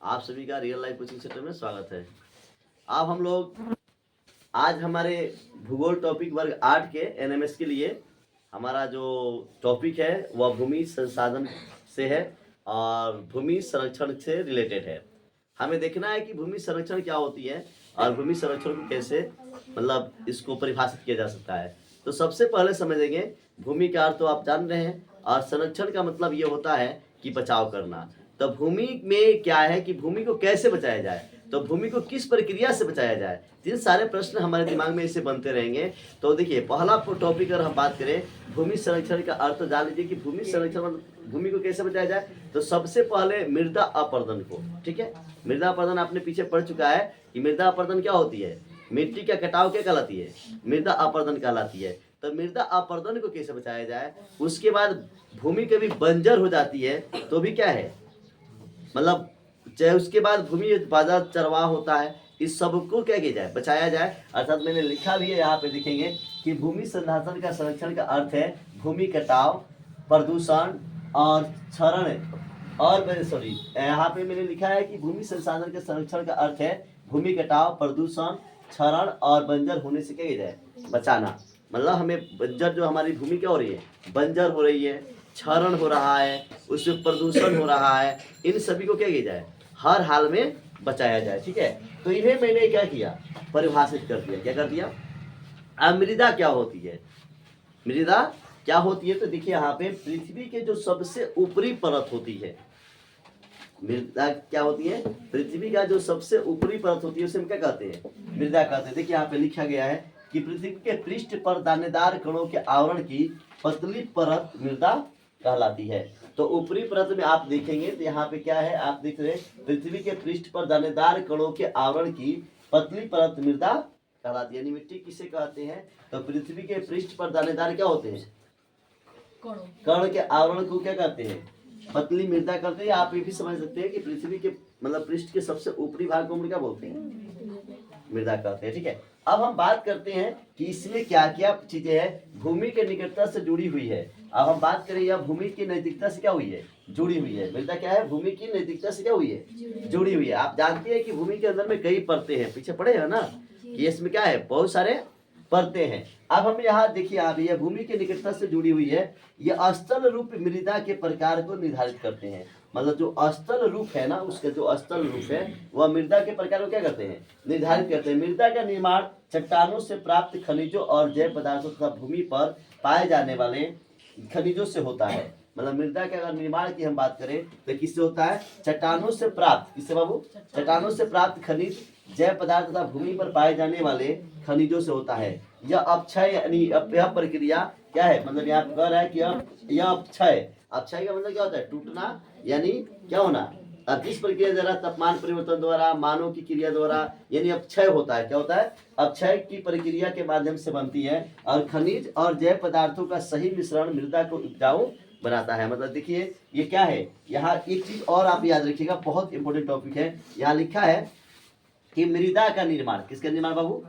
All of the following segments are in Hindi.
आप सभी का रियल लाइफ कोचिंग सेंटर में स्वागत है। अब हम लोग आज हमारे भूगोल टॉपिक वर्ग 8 के एनएमएस के लिए हमारा जो टॉपिक है वह भूमि संसाधन से है और भूमि संरक्षण से रिलेटेड है। हमें देखना है कि भूमि संरक्षण क्या होती है और भूमि संरक्षण को कैसे इसको परिभाषित किया जा सकता है। तो सबसे पहले समझेंगे भूमि का अर्थ तो आप जान रहे हैं और संरक्षण का मतलब ये होता है कि बचाव करना। तो भूमि में क्या है कि भूमि को कैसे बचाया जाए, तो भूमि को किस प्रक्रिया से बचाया जाए, ये सारे प्रश्न हमारे दिमाग में इससे बनते रहेंगे। तो देखिए पहला टॉपिक अगर हम बात करें भूमि संरक्षण का अर्थ जान लीजिए कि भूमि संरक्षण भूमि को कैसे बचाया जाए। तो सबसे पहले मृदा अपरदन को, ठीक है, मृदा अपरदन आपने पीछे पढ़ चुका है कि मृदा अपरदन क्या होती है, मिट्टी का कटाव क्या कहलाती है, मृदा अपरदन कहलाती है। तो मृदा अपरदन को कैसे बचाया जाए। उसके बाद भूमि कभी बंजर हो जाती है तो भी क्या है, चाहे उसके बाद भूमि बाजार चरवाह होता है, इस सब को क्या किया जाए, बचाया जाए। अर्थात मैंने लिखा भी है यहाँ पे देखेंगे कि भूमि संसाधन का संरक्षण का अर्थ है भूमि कटाव, प्रदूषण और क्षरण और यहाँ पे मैंने लिखा है कि भूमि संसाधन के संरक्षण का अर्थ है भूमि कटाव, प्रदूषण, क्षरण और बंजर होने से क्या किया जाए, बचाना। हमें बंजर जो हमारी भूमि क्या हो रही है, बंजर हो रही है, क्षरण हो रहा है, उसमें प्रदूषण हो रहा है, इन सभी को क्या किया जाए, हर हाल में बचाया जाए। ठीक है, तो इन्हें मैंने क्या किया, परिभाषित कर दिया। क्या कर दिया। अब मृदा क्या होती है, मृदा क्या होती है, तो देखिए यहाँ पे पृथ्वी के जो सबसे ऊपरी परत होती है, मृदा क्या होती है, पृथ्वी का जो सबसे ऊपरी परत होती है उसे हम क्या कहते हैं, मृदा कहते हैं। देखिए यहाँ पे लिखा गया है कि पृथ्वी के पृष्ठ पर दानेदार कणों के आवरण की पतली परत मृदा कहलाती है। तो ऊपरी परत में आप देखेंगे तो यहाँ पे क्या है, आप देख रहे हैं पृथ्वी के पृष्ठ पर दानेदार कणों के आवरण की पतली परत मृदा कहलाती है। यानी मिट्टी किसे कहते हैं, तो पृथ्वी के पृष्ठ पर दानेदार क्या होते हैं, कण के आवरण को क्या कहते हैं, पतली मृदा कहते हैं। आप ये भी समझ सकते हैं कि पृथ्वी के पृष्ठ के सबसे ऊपरी भाग को क्या बोलते हैं, मृदा कहते हैं। ठीक है, अब हम बात करते हैं कि इसमें क्या क्या चीजें हैं, भूमि के निकटता से जुड़ी हुई है। अब हम बात करें यह भूमि की नैतिकता से क्या हुई है, जुड़ी हुई है। मृदा क्या है, भूमि की नैतिकता से क्या हुई है, जुड़ी हुई है। आप जानते हैं कि भूमि के अंदर में कई परतें हैं, पीछे पढ़े हैं ना कि इसमें क्या है, बहुत सारे परतें हैं। अब हम यहाँ देखिए, आप यह भूमि के निकटता से जुड़ी हुई है, यह स्थल रूप मृदा के प्रकार को निर्धारित करते हैं। जो स्थल रूप है ना, उसका जो स्थल रूप है वह मृदा के प्रकार को क्या करते हैं, निर्धारित करते हैं। मृदा का निर्माण चट्टानों से प्राप्त खनिजों और जैव पदार्थों तथा भूमि पर पाए जाने वाले खनिजों से होता है। मृदा के अगर निर्माण की हम बात करें तो किससे होता है, चट्टानों से प्राप्त, किससे बाबू, चट्टानों से प्राप्त खनिज, जैव पदार्थ तथा भूमि पर पाए जाने वाले खनिजों से होता है। यह अपक्षय यानी यह प्रक्रिया क्या है, यहाँ कह रहा है कि यह अपक्षय, अपक्षय का मतलब क्या होता है, टूटना, यानी क्या होना। अब इस प्रक्रिया द्वारा तापमान परिवर्तन द्वारा, मानव की क्रिया द्वारा, यानी अपक्षय होता है। क्या होता है, अपक्षय की प्रक्रिया के माध्यम से बनती है और खनिज और जैव पदार्थों का सही मिश्रण मृदा को उपजाऊ बनाता है। देखिए ये क्या है, यहाँ एक चीज और आप याद रखिएगा, बहुत इंपॉर्टेंट टॉपिक है। यहाँ लिखा है कि मृदा का निर्माण, किसका निर्माण बाबू,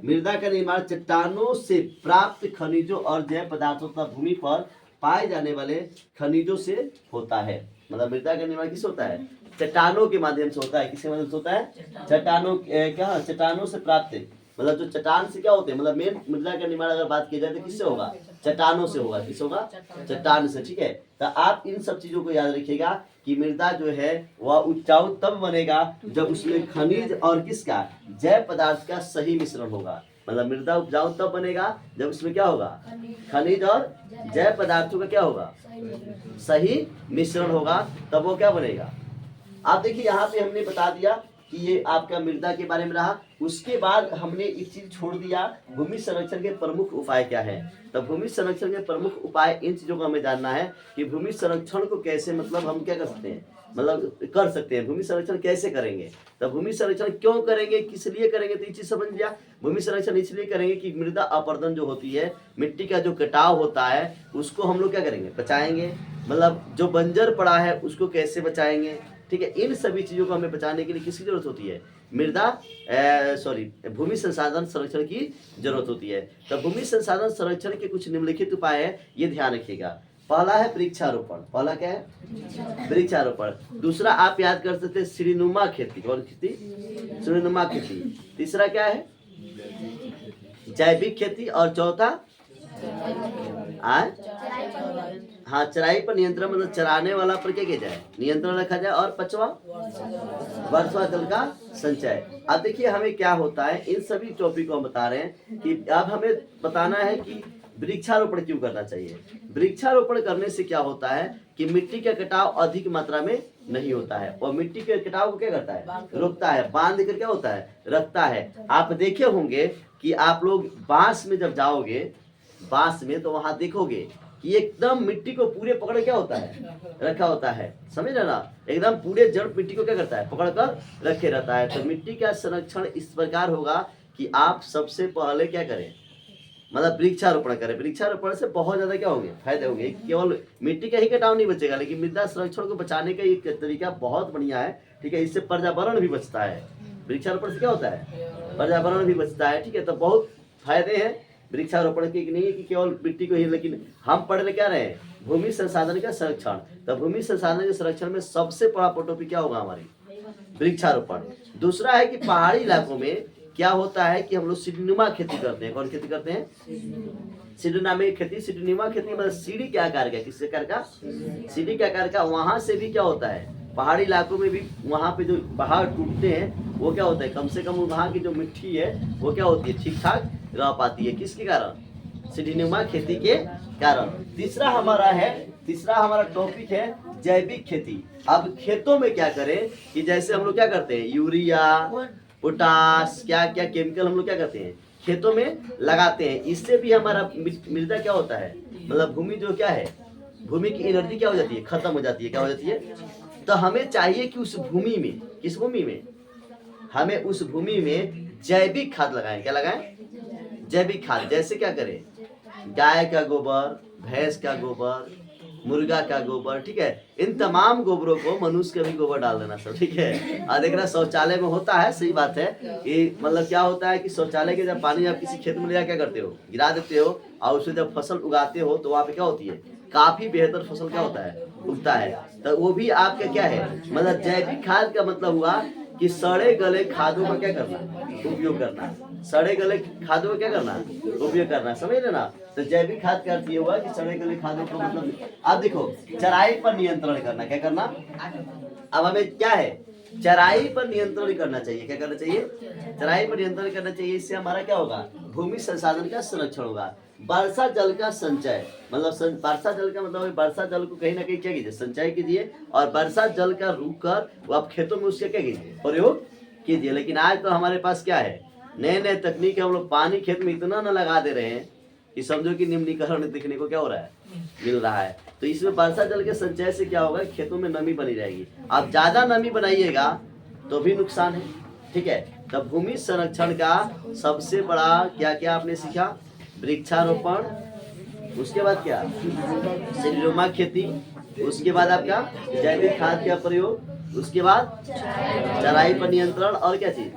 मृदा का निर्माण चट्टानों से प्राप्त खनिजों और जैव पदार्थों तथा भूमि पर पाए जाने वाले खनिजों से होता है। मृदा का निर्माण किस होता है, चट्टानों के माध्यम से होता है। किसके माध्यम से होता है, चट्टानों, क्या, चट्टानों से प्राप्त, जो चट्टान से क्या होते हैं, मेन मृदा का निर्माण अगर बात की जाए तो किससे होगा, चट्टानों से होगा। किस होगा, चट्टान से। ठीक है, तो आप इन सब चीजों को याद रखिएगा कि मृदा जो है वह उपजाऊ तब बनेगा जब उसमें खनिज और किसका, जैव पदार्थ का सही मिश्रण होगा। मृदा उपजाऊ तब बनेगा जब उसमें क्या होगा, खनिज और जैव पदार्थों का क्या होगा, सही मिश्रण होगा, तब वो क्या बनेगा। आप देखिए यहाँ पे हमने बता दिया कि ये आपका मृदा के बारे में रहा। उसके बाद हमने एक चीज छोड़ दिया, भूमि संरक्षण के प्रमुख उपाय क्या है। तो भूमि संरक्षण के प्रमुख उपाय, इन चीजों को हमें जानना है कि भूमि संरक्षण को कैसे हम क्या कर सकते हैं, कर सकते हैं। भूमि संरक्षण कैसे करेंगे, तो भूमि संरक्षण क्यों करेंगे, किस लिए करेंगे, तो ये चीज समझ लिया। भूमि संरक्षण इसलिए करेंगे कि मृदा अपरदन जो होती है, मिट्टी का जो कटाव होता है, उसको हम लोग क्या करेंगे, बचाएंगे। जो बंजर पड़ा है उसको कैसे बचाएंगे। ठीक है, इन सभी चीजों को हमें बचाने के लिए किसकी जरूरत होती है, भूमि संसाधन संरक्षण की जरूरत होती है। तो भूमि संसाधन संरक्षण के कुछ निम्नलिखित उपाय है, ये ध्यान रखिएगा। पहला है वृक्षारोपण, पहला क्या है वृक्षारोपण। दूसरा आप याद कर सकते हैं सीढ़ीनुमा खेती, कौन खेती सीढ़ीनुमा खेती। तीसरा क्या है जैविक खेती। और चौथा हाँ चराई पर नियंत्रण, मतलब चराने वाला पर क्या किया जाए नियंत्रण रखा जाए। और पांचवा वर्षा जल का संचय। अब देखिए हमें क्या होता है, इन सभी टॉपिक को हम बता रहे हैं कि अब हमें बताना है कि वृक्षारोपण क्यों करना चाहिए। वृक्षारोपण करने से क्या होता है कि मिट्टी का कटाव अधिक मात्रा में नहीं होता है, और मिट्टी के कटाव को क्या करता है रोकता है, बांध कर क्या होता है रखता है। आप देखे होंगे कि आप लोग बांस में जब जाओगे, बांस में, तो वहां देखोगे कि एकदम मिट्टी को पूरे पकड़ क्या होता है रखा होता है, समझ रहे ना, एकदम पूरे जड़ मिट्टी को क्या करता है पकड़ कर रखे रहता है। तो मिट्टी का संरक्षण इस प्रकार होगा कि आप सबसे पहले क्या करें, मतलब वृक्षारोपण करें। वृक्षारोपण से बहुत ज्यादा क्या होंगे फायदे होंगे। केवल मिट्टी का ही कटाव नहीं बचेगा, लेकिन मृदा संरक्षण को बचाने का एक तरीका बहुत बढ़िया है, ठीक है। इससे पर्यावरण भी बचता है, वृक्षारोपण से क्या होता है पर्यावरण भी बचता है, ठीक है। तो बहुत फायदे हैं वृक्षारोपण के, नहीं है कि केवल मिट्टी को ही, लेकिन हम पढ़ क्या रहे हैं भूमि संसाधन का संरक्षण। तो भूमि संसाधन के संरक्षण में सबसे बड़ा टॉपिक क्या होगा हमारी वृक्षारोपण। दूसरा है कि पहाड़ी इलाकों में क्या होता है कि हम लोग सीढ़ीनुमा खेती करते हैं। कौन खेती करते हैं सीढ़ीनुमा खेती। सीढ़ीनुमा खेती मतलब सीढ़ी के आकार का, किस आकार का सीढ़ी के आकार का। वहां से भी क्या होता है पहाड़ी इलाकों में भी, वहां पे जो पहाड़ टूटते हैं वो क्या होता है कम से कम वहां की जो मिट्टी है वो क्या होती है ठीक ठाक रह पाती है, किसके कारण सीढ़ीनुमा खेती के कारण। तीसरा हमारा टॉपिक है जैविक खेती। अब खेतों में क्या करें कि जैसे हम लोग क्या करते हैं यूरिया पोटास क्या क्या केमिकल हम लोग क्या करते हैं खेतों में लगाते हैं। इससे भी हमारा मृदा क्या होता है, मतलब भूमि जो क्या है भूमि की एनर्जी क्या हो जाती है खत्म हो जाती है, क्या हो जाती है। तो हमें चाहिए कि उस भूमि में, किस भूमि में, हमें उस भूमि में जैविक खाद लगाएं। क्या लगाएं जैविक खाद। जैसे क्या करें गाय का गोबर, भैंस का गोबर, मुर्गा का गोबर, ठीक है। इन तमाम गोबरों को मनुष्य का भी गोबर डाल देना सब, ठीक है। और देखना शौचालय में होता है, सही बात है कि मतलब क्या होता है कि शौचालय के जब पानी आप किसी खेत में ले क्या करते हो गिरा देते हो, और उससे जब फसल उगाते हो तो वहाँ पे क्या होती है काफी बेहतर फसल क्या होता है उगता है। तो वो भी आपका क्या है मतलब जैविक खाद का मतलब हुआ कि सड़े गले खादों का क्या करना उपयोग करना, सड़े गले खादों का क्या करना उपयोग करना, समझ रहे ना। तो जैविक खाद का अर्थ ये हुआ कि सड़े गले खादों को मतलब आप देखो चराई पर नियंत्रण करना, क्या करना। अब हमें क्या है चराई पर नियंत्रण करना चाहिए, क्या करना चाहिए चराई पर नियंत्रण करना चाहिए। इससे हमारा क्या होगा भूमि संसाधन का संरक्षण होगा। वर्षा जल का संचय, मतलब वर्षा जल का मतलब वर्षा जल को कहीं ना कहीं क्या कीजिए संचय कीजिए, और वर्षा जल का रुक कर वो आप खेतों में उसका क्या कीजिए प्रयोग कीजिए। लेकिन आज तो हमारे पास क्या है नए नए तकनीक है, हम लोग पानी खेत में इतना न लगा दे रहे हैं कि समझो कि निम्नीकरण देखने को क्या हो रहा है मिल रहा है। तो इसमें वर्षा जल के संचय से क्या होगा खेतों में नमी बनी रहेगी। आप ज्यादा नमी बनाइएगा तो भी नुकसान है, ठीक है। तब भूमि संरक्षण का सबसे बड़ा क्या क्या आपने सीखा वृक्षारोपण, उसके बाद क्या सीढ़ीनुमा खेती, उसके बाद आपका जैविक खाद का प्रयोग, उसके बाद चराई पर नियंत्रण, और क्या चीज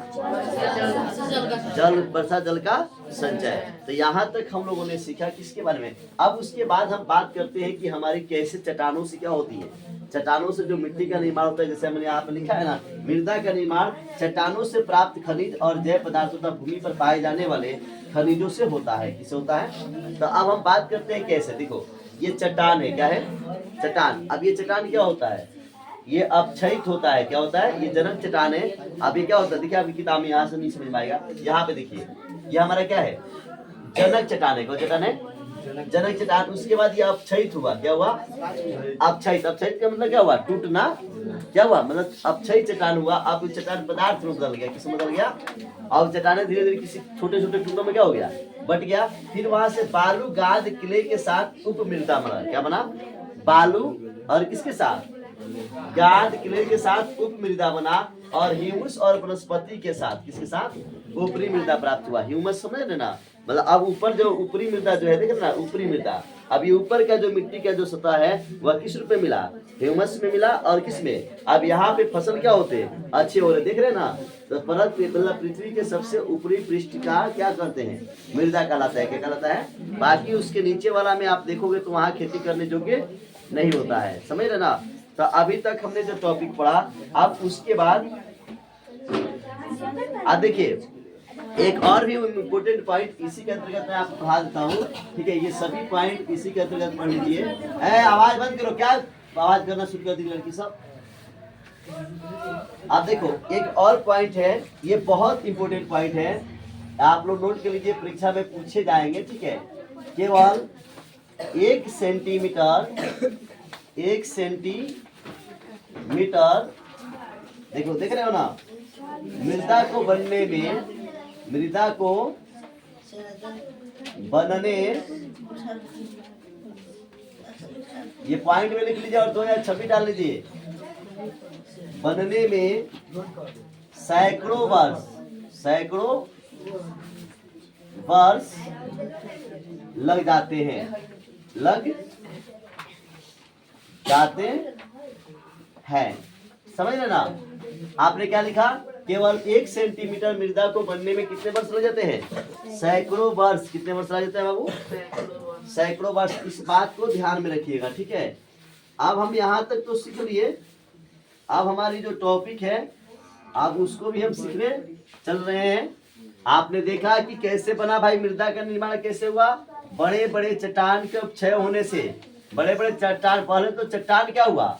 जल वर्षा जल का संचय। तो यहाँ तक हम लोगों ने सीखा किसके बारे में। अब उसके बाद हम बात करते हैं कि हमारी कैसे चट्टानों से क्या होती है, चट्टानों से जो मिट्टी का निर्माण होता है। जैसे हमने यहाँ पे लिखा है ना मृदा का निर्माण चट्टानों से प्राप्त खनिज और जैव पदार्थों तथा भूमि पर पाए जाने वाले खनिजों से होता है। किससे होता है। तो अब हम बात करते हैं कैसे। देखो ये चट्टान है, क्या है चट्टान। अब ये चट्टान क्या होता है ये अपक्षयित होता है, क्या होता है ये जनक चट्टान है। अब ये क्या होता है देखिए आपकी किताब में यहाँ से नहीं समझ में आएगा, यहाँ पे देखिए ये हमारा क्या है जनक चट्टान है। कौन चट्टान है जनक चट्टान। उसके बाद ये अपक्षयित हुआ, क्या हुआ अपक्षयित। अपक्षयित का मतलब क्या हुआ टूटना, क्या हुआ मतलब अपक्षयित चट्टान हुआ। अब चट्टान पदार्थ में बदल गया, किसमें बदल गया। और चट्टाने धीरे धीरे किसी छोटे छोटे टुकड़ों में क्या हो गया बट गया। फिर वहां से बालू गाद किले के साथ उप मृदा बना, क्या बना बालू और किसके साथ गाद किले के साथ उप मृदा बना, और ह्यूमस और वनस्पति के साथ किसके साथ ऊपरी मृदा प्राप्त हुआ। ह्यूमस समझ रहे ना मतलब अब ऊपर जो ऊपरी मृदा जो है देख रहे ना, ऊपरी मृदा, अब ये ऊपर का जो मिट्टी का जो सतह है वह किस रूप में मिला, ह्यूमस में मिला, और किस में, अब यहाँ पे फसल क्या होते हैं, अच्छे हो रहे, देख रहे ना। तो परत मतलब पृथ्वी के सबसे ऊपरी पृष्ठ का क्या कहते हैं, मृदा कहलाता है, क्या कहलाता है। बाकी उसके नीचे वाला में आप देखोगे तो वहाँ खेती करने योग्य नहीं होता है, समझ रहे ना। तो अभी तक हमने जो टॉपिक पढ़ा, अब उसके बाद देखिए एक और भी इम्पोर्टेंट पॉइंट इसी के अंतर्गत मैं आपको पढ़ा देता हूँ, ठीक है। ये सभी पॉइंट इसी के अंतर्गत पढ़ लीजिए। आवाज बंद करो, क्या आवाज करना शुरू कर दी लड़की सब। आप देखो एक और पॉइंट है, ये बहुत इंपॉर्टेंट पॉइंट है, आप लोग नोट कर लीजिए, परीक्षा में पूछे जाएंगे, ठीक है। केवल 1 सेंटीमीटर देखो, देख रहे हो ना, मृदा को बनने में, मृदा को बनने, ये पॉइंट में लिख लीजिए और 2026 डाल लीजिए, बनने में सैकड़ों वर्ष लग जाते हैं, समझ रहे ना। आपने क्या लिखा, केवल 1 सेंटीमीटर मृदा को बनने में कितने वर्ष लग जाते हैं, सैकड़ों वर्ष। कितने वर्ष लग जाते हैं बाबू, सैकड़ों वर्ष। इस बात को ध्यान में रखिएगा, ठीक है। अब हम यहाँ तक तो सीख लिए, अब हमारी जो टॉपिक है अब उसको भी हम सीखने चल रहे हैं। आपने देखा कि कैसे बना भाई, मृदा का निर्माण कैसे हुआ, बड़े बड़े चट्टान के क्षय होने से, बड़े बड़े चट्टान, पहले तो चट्टान क्या हुआ,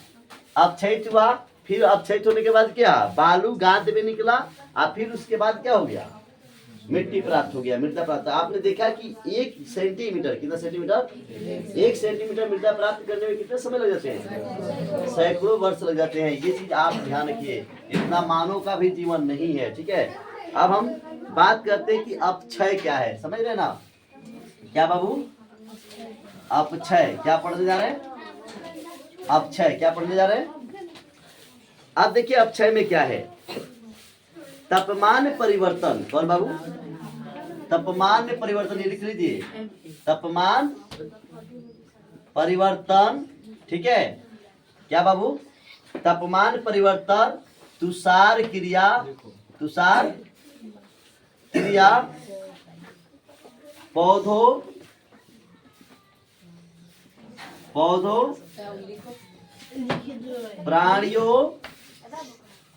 अपक्षयित हुआ, फिर अपक्षयित होने के बाद क्या, बालू गाद में निकला, और फिर उसके बाद क्या हो गया, मिट्टी प्राप्त हो गया, मृदा प्राप्त। आपने देखा कि 1 सेंटीमीटर, कितना सेंटीमीटर, 1 सेंटीमीटर मृदा प्राप्त करने में कितने समय लग जाते हैं, सैकड़ों वर्ष लग जाते हैं। ये चीज आप ध्यान रखिए, इतना मानव का भी जीवन नहीं है, ठीक है। अब हम बात करते हैं कि अपक्षय क्या है, समझ रहे ना, क्या बाबू, अपक्षय क्या पढ़ने जा रहे हैं, अपक्षय क्या पढ़ने जा रहे हैं। अब देखिए अपक्षय में क्या है, तापमान परिवर्तन, कौन बाबू, तापमान में परिवर्तन, ये लिख लीजिए, तापमान परिवर्तन, ठीक है। क्या बाबू, तापमान परिवर्तन, तुषार क्रिया पौधों प्राणियों,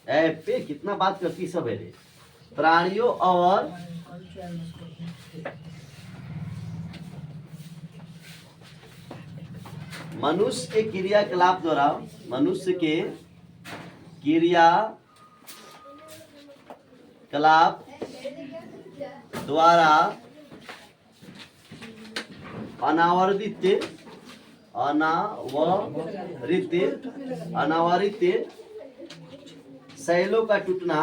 पे कितना बात करती सब है रे, प्राणियों और मनुष्य के क्रियाकलाप द्वारा, मनुष्य के क्रियाकलाप द्वारा अनावरित शैलों का टूटना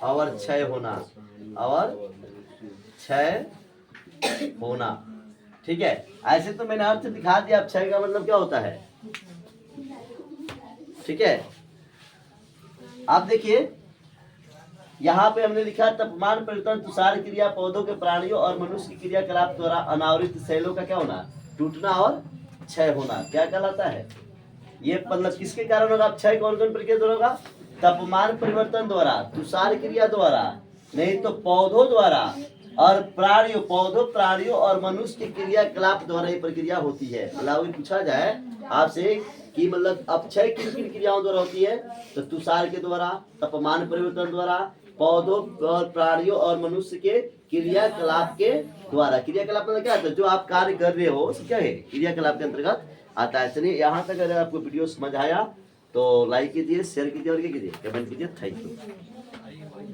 और क्षय होना, ठीक है। ऐसे तो मैंने अर्थ दिखा दिया, क्षय का मतलब क्या होता है, ठीक है। आप देखिए यहाँ पे हमने लिखा, तापमान परिवर्तन, तुषार क्रिया, पौधों के, प्राणियों और मनुष्य की क्रियाकलाप द्वारा अनावृत शैलों का क्या होना, टूटना और क्षय होना, क्या कहलाता है। ये मतलब किसके कारण होगा, क्षय कौन कौन प्रक्रिया द्वारा होगा, तापमान परिवर्तन द्वारा, तुषार क्रिया द्वारा, नहीं तो पौधों द्वारा, और प्राणियों और मनुष्य के क्रियाकलाप द्वारा ये प्रक्रिया होती है। मतलब पूछा जाए आपसे कि मतलब अपक्षय किन किन क्रियाओं द्वारा होती है, तो तुषार के द्वारा, तापमान परिवर्तन द्वारा, पौधों और प्राणियों और मनुष्य के क्रियाकलाप के द्वारा। क्रियाकलाप मतलब क्या है, जो आप कार्य कर रहे हो क्या है, क्रियाकलाप के अंतर्गत आता है। चलिए यहाँ तक अगर आपको वीडियो समझ आया तो लाइक कीजिए, शेयर कीजिए और क्या कीजिए, कमेंट कीजिए। Thank you.